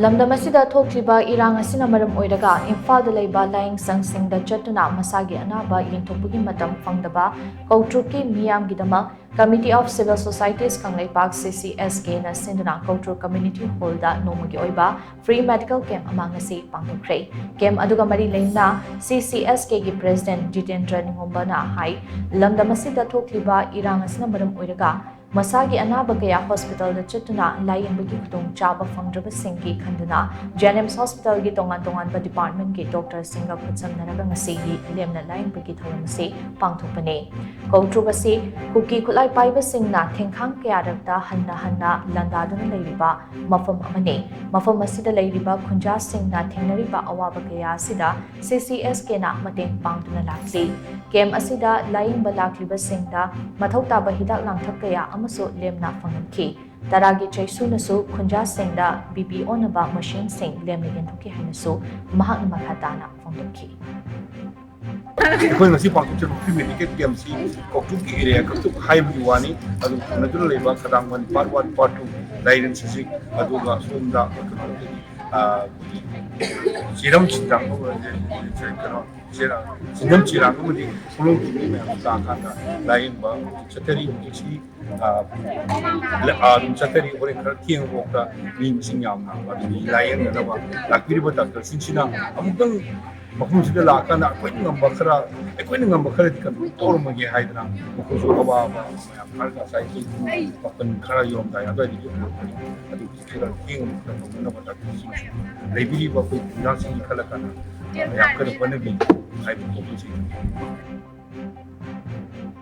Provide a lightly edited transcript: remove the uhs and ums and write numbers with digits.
ꯂꯝꯗꯝ ꯑꯁꯤꯗ ꯊꯣꯛꯂꯤꯕ ꯏꯔꯥꯡ ꯑꯁꯤꯅ ꯃꯔꯝ ꯑꯣꯏꯔꯒ ꯏꯝꯐꯥꯜꯗ ꯂꯩꯕ ꯂꯥꯏꯌꯦꯡꯁꯪꯁꯤꯡꯗ ꯆꯠꯇꯨꯅ ꯃꯁꯥꯒꯤ ꯑꯅꯥꯕ ꯌꯦꯡꯊꯣꯛꯄꯒꯤ ꯃꯇꯝ ꯐꯪꯗꯕ ꯀꯧꯇ꯭ꯔꯨꯛꯀꯤ ꯃꯤꯌꯥꯝꯒꯤꯗꯃꯛ committee of civil societies Kangleipak CCSKꯅ ꯁꯤꯟꯗꯨꯅ ꯀꯧꯇ꯭ꯔꯨꯛ ꯀꯝꯃ꯭ꯌꯨꯅꯤꯇꯤ ꯍꯣꯜꯗ ꯅꯣꯡꯃꯒꯤ ꯑꯣꯏꯕ ꯐ꯭ꯔꯤ ꯃꯦꯗꯤꯀꯦꯜ ꯀꯦꯝꯞ ꯑꯃ ꯉꯁꯤ ꯄꯥꯡꯊꯣꯛꯈ꯭ꯔꯦ꯫ ꯀꯦꯝꯞ ꯑꯗꯨꯒ ꯃꯔꯤ ꯂꯩꯅꯅ CCSKꯒꯤ ꯄ꯭ꯔꯦꯁꯤꯗꯦꯟꯠ ꯖꯤꯇꯦꯟꯗ꯭ꯔ ꯅꯤꯡꯉꯣꯝꯕꯅ ꯍꯥꯏ ꯂꯝꯗꯝ ꯑꯁꯤꯗ ꯊꯣꯛꯂꯤꯕ ꯏꯔꯥꯡ ꯑꯁꯤꯅ ꯃꯔꯝ ꯑꯣꯏꯔꯒ ꯃꯁꯥꯒꯤ ꯑꯅꯥꯕ ꯀꯌꯥ ꯍꯣꯁꯄꯤꯇꯥꯜꯗ ꯆꯠꯇꯨꯅ ꯂꯥꯌꯦꯡꯕꯒꯤ ꯈꯨꯗꯣꯡꯆꯥꯕ ꯐꯪꯗ꯭ꯔꯕꯁꯤꯡꯒꯤ ꯈꯟꯗꯨꯅ ꯖꯦꯅꯤꯝꯁ ꯍꯣꯁꯄꯤꯇꯥꯜꯒꯤ ꯇꯣꯉꯥꯟ-ꯇꯣꯉꯥꯟꯕ ꯗꯤꯄꯥꯔꯠꯃꯦꯟꯠꯀꯤ ꯗꯣꯛꯇꯔꯁꯤꯡꯒ ꯈꯨꯠꯁꯝꯅꯔꯒ ꯉꯁꯤꯒꯤ ꯂꯦꯝꯅ ꯂꯥꯌꯦꯡꯕꯒꯤ ꯊꯧꯔꯝ ꯑꯁꯤ ꯄꯥꯡꯊꯣꯛꯄꯅꯤ꯫ ꯀꯧꯇ꯭ꯔꯨꯛ ꯑꯁꯤ ꯀꯨꯀꯤ ꯈꯨꯠꯂꯥꯏ ꯄꯥꯏꯕꯁꯤꯡꯅ ꯊꯦꯡꯈꯥꯡ ꯀꯌꯥꯔꯛꯇ ꯍꯟꯅ ꯂꯥꯟꯗꯥꯗꯨꯅ ꯂꯩꯔꯤꯕ ꯃꯐꯝ ꯑꯃꯅꯤ꯫ ꯃꯐꯝ ꯑꯁꯤꯗ ꯂꯩꯔꯤꯕ ꯈꯨꯟꯖꯥꯁꯤꯡꯅ ꯊꯦꯡꯅꯔꯤꯕ ꯑꯋꯥꯕ ꯀꯌꯥ ꯑꯁꯤꯗ CCSKꯅ ꯃꯇꯦꯡ ꯄꯥꯡꯗꯨꯅ ꯂꯥꯛꯂꯤ꯫ ꯀꯦꯝꯞ ꯑꯁꯤꯗ ꯂꯥꯌꯦꯡꯕ ꯂꯥꯛꯂꯤꯕꯁꯤꯡꯗ ꯃꯊꯧ ꯇꯥꯕ ꯍꯤꯗꯥꯛ ꯂꯥꯡꯊꯛ ꯀꯌꯥ ꯑꯃꯁꯨ ꯂꯦꯝꯅ ꯐꯪꯍꯟꯈꯤ꯫ ꯇꯔꯥꯒꯤ ꯆꯩꯁꯨꯅꯁꯨ ꯈꯨꯟꯖꯥꯁꯤꯡꯗ ꯕꯤꯄꯤ ꯑꯣꯟꯅꯕ ꯃꯁꯤꯟꯁꯤꯡ ꯂꯦꯝꯅ ꯌꯦꯟꯊꯣꯛꯈꯤ ꯍꯥꯏꯅꯁꯨ ꯃꯍꯥꯛꯅ ꯃꯈꯥ ꯇꯥꯅ ꯐꯣꯡꯗꯣꯛꯈꯤ꯫ ꯑꯩꯈꯣꯏ ꯉꯁꯤ ꯄꯥꯡꯊꯣꯛꯆꯕ ꯐ꯭ꯔꯤ ꯃꯦꯗꯤꯀꯦꯜ ꯀꯦꯝꯞꯁꯤ ꯀꯧꯇ꯭ꯔꯨꯛꯀꯤ ꯑꯦꯔꯤꯌꯥ ꯈꯛꯇ ꯍꯥꯏꯕꯒꯤ ꯋꯥꯅꯤ ꯑꯗꯨ ꯊꯪꯅꯗꯨꯅ ꯂꯩꯕ ꯈꯗꯥꯡꯕꯟ ꯄꯥꯔꯠ 1 ꯄꯥꯔꯠ 2 ꯂꯥꯏꯔꯦꯟ ꯁꯤꯖꯤꯛ ꯑꯗꯨꯒ ꯁꯣꯝꯗ ꯆꯤꯔꯝ ꯆꯤꯟꯖꯥꯡ ꯆꯤꯡꯅꯝ ꯆꯤꯔꯥꯡ ꯑꯃꯗꯤ ꯈꯨꯡꯒꯪꯒꯤ ꯃꯤ ꯃꯌꯥꯝꯁꯨ ꯂꯥꯛꯑꯀꯥꯟꯗ ꯂꯥꯌꯦꯡꯕ ꯆꯠꯊꯔꯤ ꯍꯧꯖꯤꯛꯁꯤ ꯑꯗꯨꯝ ꯆꯠꯊꯔꯤ ꯍꯣꯔꯦꯟ ꯈꯔ ꯊꯦꯡꯉꯐꯥꯎꯗ ꯃꯤ ꯃꯁꯤꯡ ꯌꯥꯝꯅ ꯑꯗꯨꯒꯤ ꯂꯥꯌꯦꯡꯅꯅꯕ ꯂꯥꯛꯄꯤꯔꯤꯕ ꯗꯥꯛꯇꯔꯁꯤꯡꯁꯤꯅ ꯑꯃꯨꯛꯇꯪ ꯃꯐꯝꯁꯤꯗ ꯂꯥꯛꯑꯀꯥꯟꯗ ꯑꯩꯈꯣꯏꯅ ꯉꯝꯕ ꯈꯔꯗꯤ ꯀꯟꯇ꯭ꯔꯣꯜ ꯇꯧꯔꯝꯃꯒꯦ ꯍꯥꯏꯗꯅ ꯃꯈꯣꯏꯁꯨ ꯑꯋꯥꯕ ꯃꯌꯥꯝ ꯈꯔꯒ ꯉꯁꯥꯏ ꯃꯥꯄꯟ ꯈꯔ ꯌꯧꯔꯝꯗꯥꯏ ꯑꯗꯨꯋꯥꯏꯗꯒꯤ ꯍꯧꯔꯛꯄꯅꯤ ꯑꯗꯨ ꯈꯔ ꯊꯦꯡꯅ ꯈꯔ ꯇꯧꯅꯅꯕ ꯗꯥꯛꯇꯔꯁꯤꯡꯁꯨ ꯂꯩꯕꯤꯔꯤꯕ ꯑꯩꯈꯣꯏ ꯈꯨꯟꯖꯥꯁꯤꯡꯒꯤ ꯈꯜꯂ ꯀꯥꯟꯗ ꯌꯥꯝ ꯀꯟꯅ ꯍꯣꯠꯅꯕꯤ ꯍꯥꯏꯕ ꯄꯣꯠꯁꯤ